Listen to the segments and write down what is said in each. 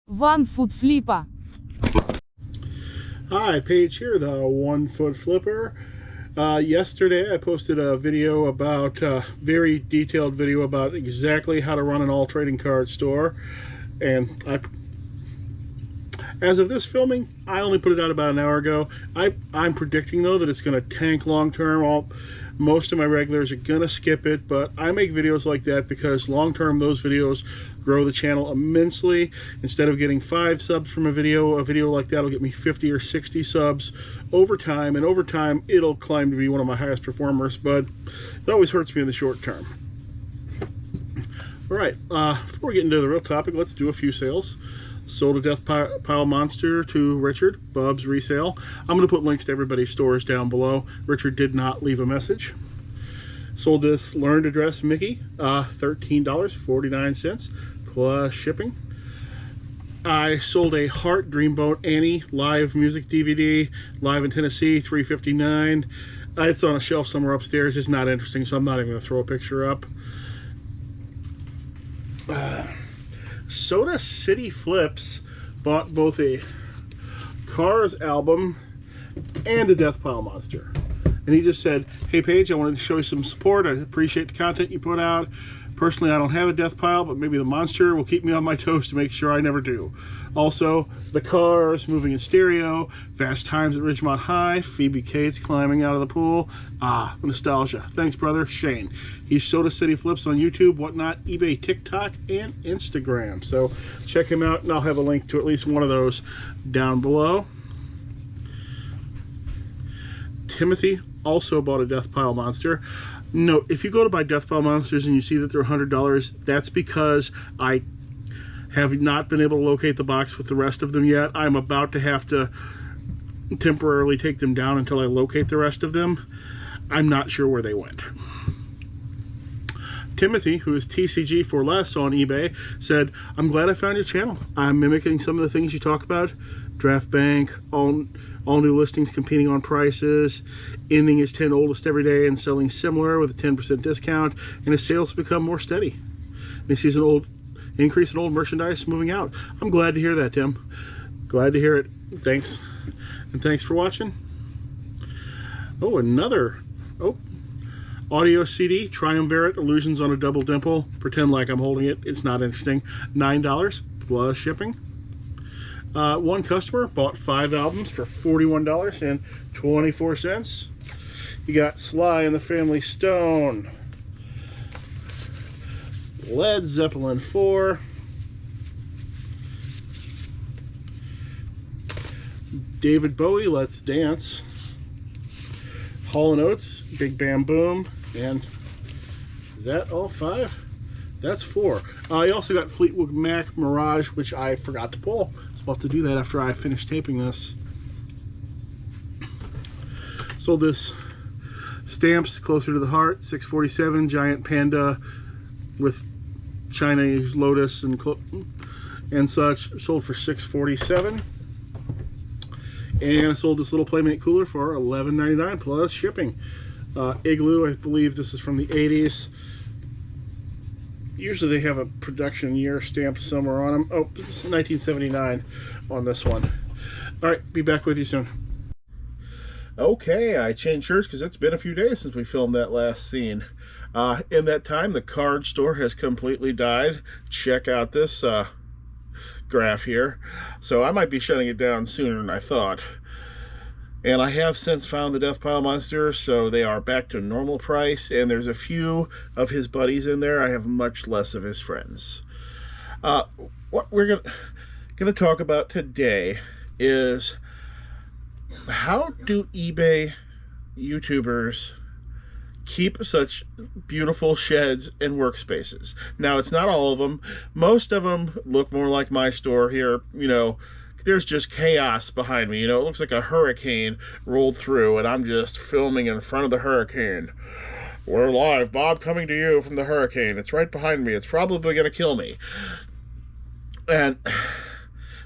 One-foot-flipper. Hi, Paige here, the 1-foot flipper. Yesterday I posted a video about, very detailed video about exactly how to run an all trading card store. And as of this filming, I only put it out about an hour ago. I'm predicting though that it's going to tank long term. Most of my regulars are going to skip it, but I make videos like that because long term those videos grow the channel immensely. Instead of getting 5 subs from a video like that will get me 50 or 60 subs over time, and over time it'll climb to be one of my highest performers, but it always hurts me in the short term. Alright, before we get into the real topic, let's do a few sales. Sold a Death Pile Monster to Richard, Bub's resale. I'm going to put links to everybody's stores down below. Richard did not leave a message. Sold this Learned Address Mickey, $13.49 plus shipping. I sold a Heart Dreamboat Annie live music DVD, live in Tennessee, $3.59. It's on a shelf somewhere upstairs. It's not interesting, so I'm not even going to throw a picture up. Soda City Flips bought both a Cars album and a Death Pile Monster. And he just said, hey Paige, I wanted to show you some support. I appreciate the content you put out. Personally, I don't have a Death Pile, but maybe the Monster will keep me on my toes to make sure I never do. Also, the Cars, Moving in Stereo, Fast Times at Ridgemont High, Phoebe Cates climbing out of the pool. Ah, nostalgia. Thanks, brother. Shane. He's Soda City Flips on YouTube, whatnot, eBay, TikTok, and Instagram. So check him out, and I'll have a link to at least one of those down below. Timothy also bought a Death Pile Monster. Note, if you go to buy Death Pile Monsters and you see that they're $100, that's because I have not been able to locate the box with the rest of them yet. I'm about to have to temporarily take them down until I locate the rest of them. I'm not sure where they went. Timothy, who is TCG for Less on eBay, said, I'm glad I found your channel. I'm mimicking some of the things you talk about. Draft Bank, all new listings competing on prices, ending his 10 oldest every day and selling similar with a 10% discount, and his sales become more steady. And he sees an increase in old merchandise moving out. I'm glad to hear that, Tim. Glad to hear it. Thanks. And thanks for watching. Oh, another audio CD, Triumvirate, Illusions on a Double Dimple. Pretend like I'm holding it. It's not interesting. $9 plus shipping. One customer bought 5 albums for $41.24. You got Sly and the Family Stone, Led Zeppelin 4, David Bowie, Let's Dance, Hall & Oates, Big Bam Boom, and is that all 5? That's 4. You also got Fleetwood Mac Mirage, which I forgot to pull. I'll have to do that after I finish taping this. Sold this Stamps Closer to the Heart, $6.47, Giant Panda with Chinese Lotus and such, sold for $6.47. And I sold this little Playmate cooler for $11.99 plus shipping. Igloo, I believe this is from the 80s. Usually they have a production year stamped somewhere on them. Oh, this is 1979 on this one. Alright, be back with you soon. Okay, I changed shirts because it's been a few days since we filmed that last scene. In that time, the card store has completely died. Check out this graph here. So I might be shutting it down sooner than I thought. And I have since found the Death Pile Monsters, so they are back to normal price, and there's a few of his buddies in there. I have much less of his friends. What we're gonna talk about today is how do eBay YouTubers keep such beautiful sheds and workspaces? Now, it's not all of them. Most of them look more like my store here, you know. There's just chaos behind me, you know. It looks like a hurricane rolled through and I'm just filming in front of the hurricane. We're live, Bob, coming to you from the hurricane. It's right behind me. It's probably going to kill me. And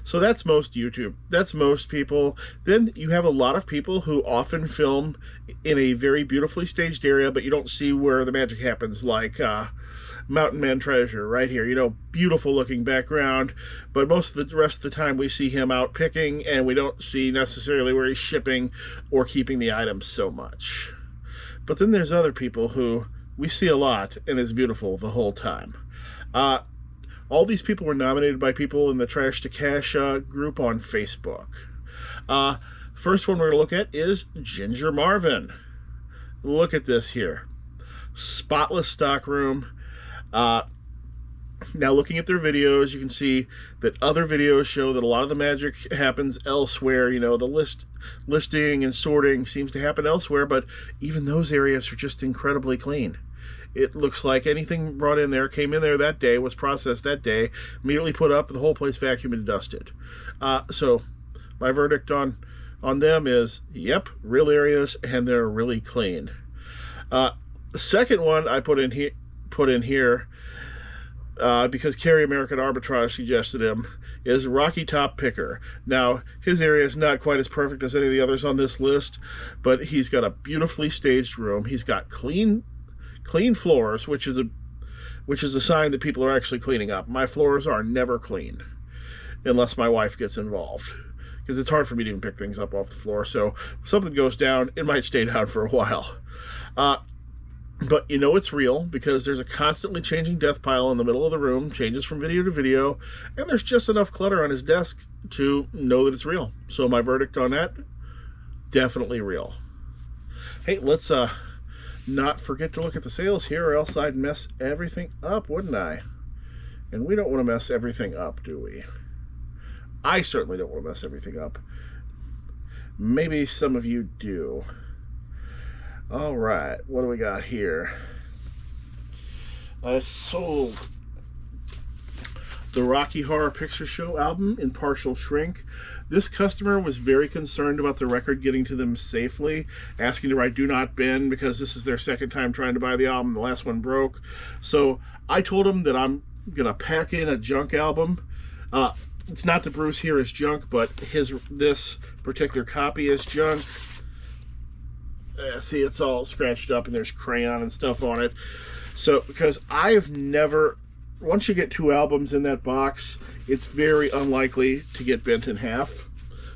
so that's most YouTube. That's most people. Then you have a lot of people who often film in a very beautifully staged area, but you don't see where the magic happens, like Mountain Man Treasure right here. You know, beautiful looking background, but most of the rest of the time we see him out picking, and we don't see necessarily where he's shipping or keeping the items so much. But then there's other people who we see a lot, and it's beautiful the whole time. All these people were nominated by people in the Trash to Cash group on Facebook. First one we're going to look at is Ginger Marvin. Look at this here. Spotless stockroom. Now looking at their videos, you can see that other videos show that a lot of the magic happens elsewhere. You know, the listing and sorting seems to happen elsewhere, but even those areas are just incredibly clean. It looks like anything brought in there, came in there that day, was processed that day, immediately put up, the whole place vacuumed and dusted. So my verdict on them is, yep, real areas, and they're really clean. The second one I put in here because Carrie American Arbitrage suggested him, is Rocky Top Picker. Now, his area is not quite as perfect as any of the others on this list, but he's got a beautifully staged room. He's got clean floors, which is a sign that people are actually cleaning up. My floors are never clean unless my wife gets involved, because it's hard for me to even pick things up off the floor. So if something goes down, it might stay down for a while. But you know it's real because there's a constantly changing death pile in the middle of the room, changes from video to video, and there's just enough clutter on his desk to know that it's real. So my verdict on that, definitely real. Hey, let's not forget to look at the sales here, or else I'd mess everything up, wouldn't I? And we don't want to mess everything up, do we? I certainly don't want to mess everything up. Maybe some of you do. All right, what do we got here? I sold the Rocky Horror Picture Show album in partial shrink. This customer was very concerned about the record getting to them safely, asking to write "Do Not Bend" because this is their second time trying to buy the album. The last one broke. So I told him that I'm going to pack in a junk album. It's not that Bruce here is junk, but this particular copy is junk. See, it's all scratched up and there's crayon and stuff on it. So, because I've never, once you get 2 albums in that box, it's very unlikely to get bent in half.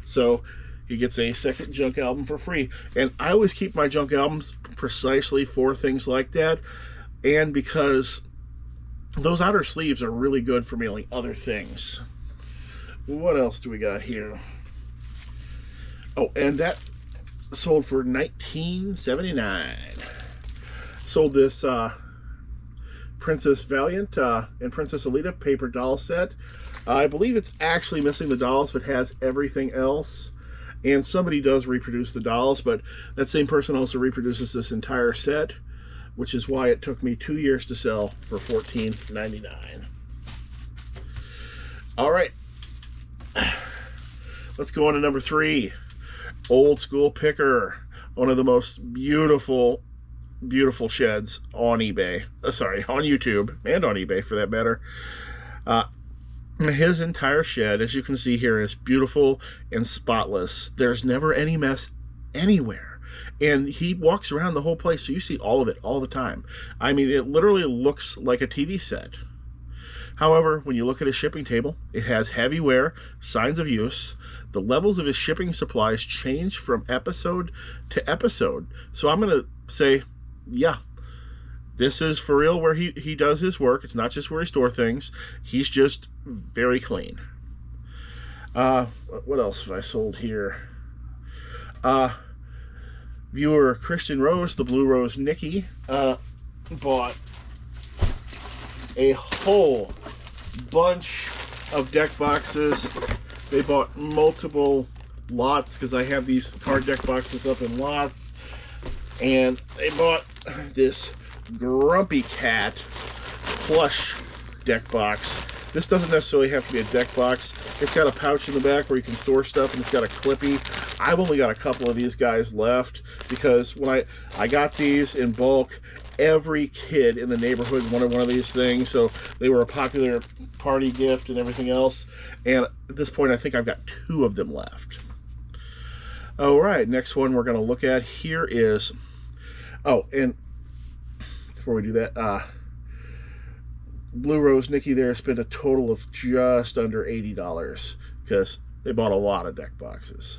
So he gets a second junk album for free. And I always keep my junk albums precisely for things like that. And because those outer sleeves are really good for mailing other things. What else do we got here? Oh, and that sold for $19.79. Sold this Princess Valiant and Princess Alita paper doll set. I believe it's actually missing the dolls, but has everything else. And somebody does reproduce the dolls, but that same person also reproduces this entire set, which is why it took me 2 years to sell for $14.99. All right. Let's go on to number 3. Old School Picker. One of the most beautiful sheds on eBay. On YouTube, and on eBay for that matter. His entire shed, as you can see here, is beautiful and spotless. There's never any mess anywhere. And he walks around the whole place, so you see all of it all the time. I mean, it literally looks like a TV set. However, when you look at his shipping table, it has heavy wear, signs of use. The levels of his shipping supplies change from episode to episode. So I'm going to say, yeah, this is for real where he does his work. It's not just where he stores things. He's just very clean. What else have I sold here? Viewer Christian Rose, the Blue Rose Nikki, bought a whole bunch of deck boxes. They bought multiple lots because I have these card deck boxes up in lots. And they bought this Grumpy Cat plush deck box. This doesn't necessarily have to be a deck box. It's got a pouch in the back where you can store stuff, and it's got a clippy. I've only got a couple of these guys left because when I got these in bulk, every kid in the neighborhood wanted one of these things, so they were a popular party gift and everything else. And at this point, I think I've got 2 of them left. All right, next one we're going to look at here is, oh, and before we do that, Blue Rose Nikki there spent a total of just under $80 because they bought a lot of deck boxes.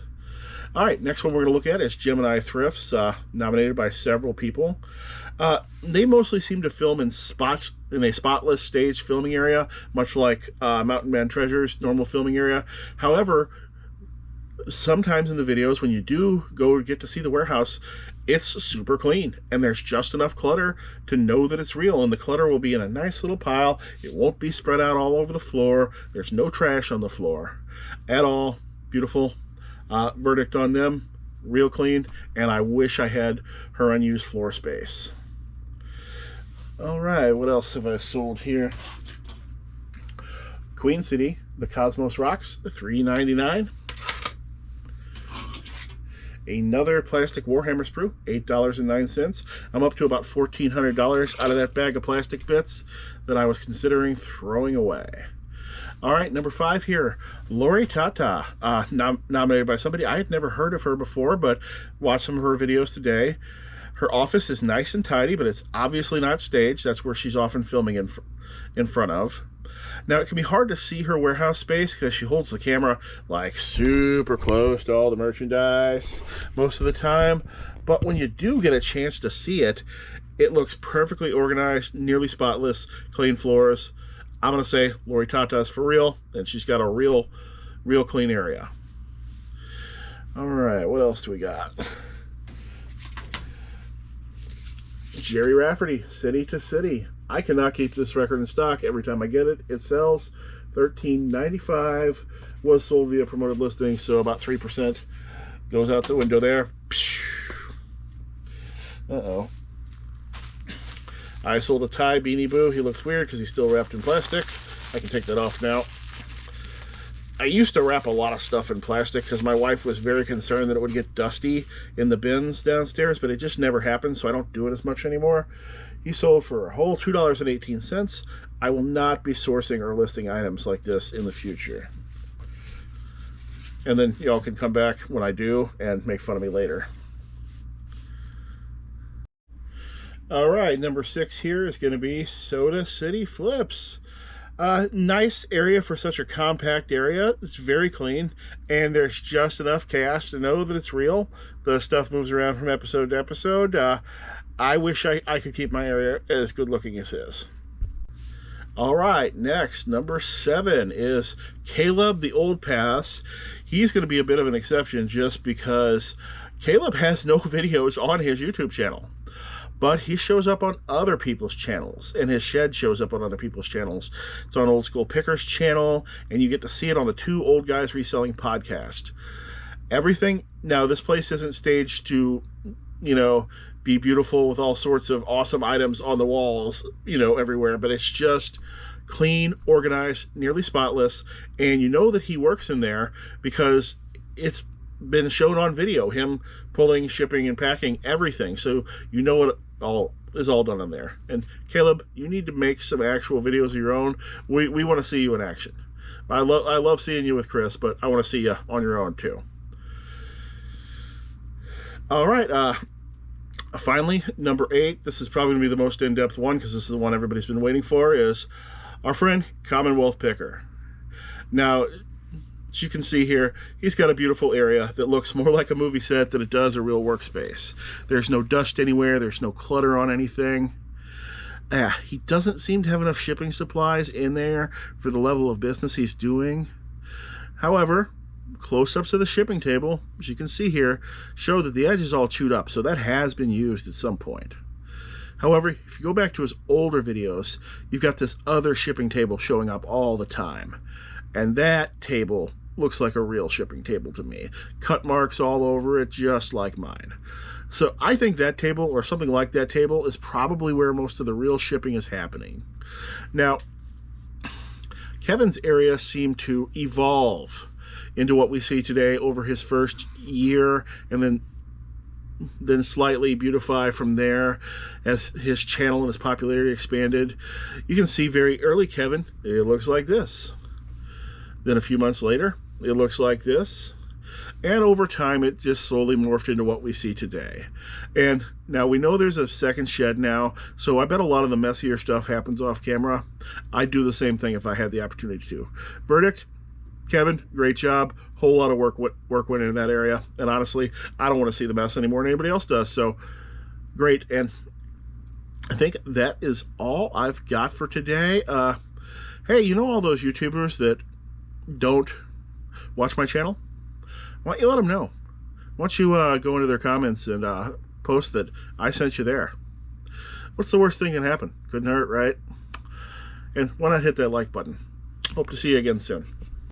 All right, next one we're going to look at is Gemini Thrifts, nominated by several people. They mostly seem to film in a spotless stage filming area, much like Mountain Man Treasure's normal filming area. However, sometimes in the videos when you do go get to see the warehouse, it's super clean and there's just enough clutter to know that it's real, and the clutter will be in a nice little pile. It won't be spread out all over the floor. There's no trash on the floor at all. Beautiful. Verdict on them, real clean, and I wish I had her unused floor space. All right, what else have I sold here? Queen City, the Cosmos Rocks, $3.99. Another plastic Warhammer sprue, $8.09. I'm up to about $1,400 out of that bag of plastic bits that I was considering throwing away. All right, number 5 here, Lori Tata, nominated by somebody. I had never heard of her before, but watched some of her videos today. Her office is nice and tidy, but it's obviously not staged. That's where she's often filming in front of. Now, it can be hard to see her warehouse space because she holds the camera like super close to all the merchandise most of the time. But when you do get a chance to see it, it looks perfectly organized, nearly spotless, clean floors. I'm going to say Lori Tata is for real, and she's got a real clean area. All right, what else do we got? Jerry Rafferty, City to City. I cannot keep this record in stock. Every time I get it, it sells. $13.95 was sold via promoted listing, so about 3% goes out the window there. Uh-oh. I sold a Thai Beanie Boo. He looks weird because he's still wrapped in plastic. I can take that off now. I used to wrap a lot of stuff in plastic because my wife was very concerned that it would get dusty in the bins downstairs, but it just never happened, so I don't do it as much anymore. He sold for a whole $2.18. I will not be sourcing or listing items like this in the future. And then y'all can come back when I do and make fun of me later. All right, number 6 here is going to be Soda City Flips. Nice area for such a compact area. It's very clean, and there's just enough chaos to know that it's real. The stuff moves around from episode to episode. I wish I could keep my area as good looking as his. All right, next, number 7 is Caleb the Old Pass. He's going to be a bit of an exception just because Caleb has no videos on his YouTube channel. But he shows up on other people's channels, and his shed shows up on other people's channels. It's on Old School Picker's channel, and you get to see it on the Two Old Guys Reselling podcast. Everything, now this place isn't staged to, be beautiful with all sorts of awesome items on the walls, everywhere, but it's just clean, organized, nearly spotless, and you know that he works in there because it's been shown on video, him pulling, shipping, and packing everything, so you know what all is all done in there. And Caleb, you need to make some actual videos of your own. We want to see you in action. I love seeing you with Chris, but I want to see you on your own too. All right, finally, number 8. This is probably going to be the most in-depth one because this is the one everybody's been waiting for, is our friend Commonwealth Picker. Now, as you can see here, he's got a beautiful area that looks more like a movie set than it does a real workspace. There's no dust anywhere. There's no clutter on anything. He doesn't seem to have enough shipping supplies in there for the level of business he's doing. However, close-ups of the shipping table, as you can see here, show that the edge is all chewed up, so that has been used at some point. However, if you go back to his older videos, you've got this other shipping table showing up all the time. And that table looks like a real shipping table to me. Cut marks all over it, just like mine. So I think that table, or something like that table, is probably where most of the real shipping is happening. Now, Kevin's area seemed to evolve into what we see today over his first year, and then slightly beautify from there as his channel and his popularity expanded. You can see very early Kevin, it looks like this. Then a few months later, it looks like this. And over time, it just slowly morphed into what we see today. And now we know there's a second shed now, so I bet a lot of the messier stuff happens off camera. I'd do the same thing if I had the opportunity to. Verdict, Kevin, great job. Whole lot of work went into that area. And honestly, I don't want to see the mess anymore than anybody else does. So great. And I think that is all I've got for today. Hey, you know all those YouTubers that don't watch my channel? Why don't you let them know? Why don't you go into their comments and post that I sent you there? What's the worst thing that can happen? Couldn't hurt, right? And why not hit that like button? Hope to see you again soon.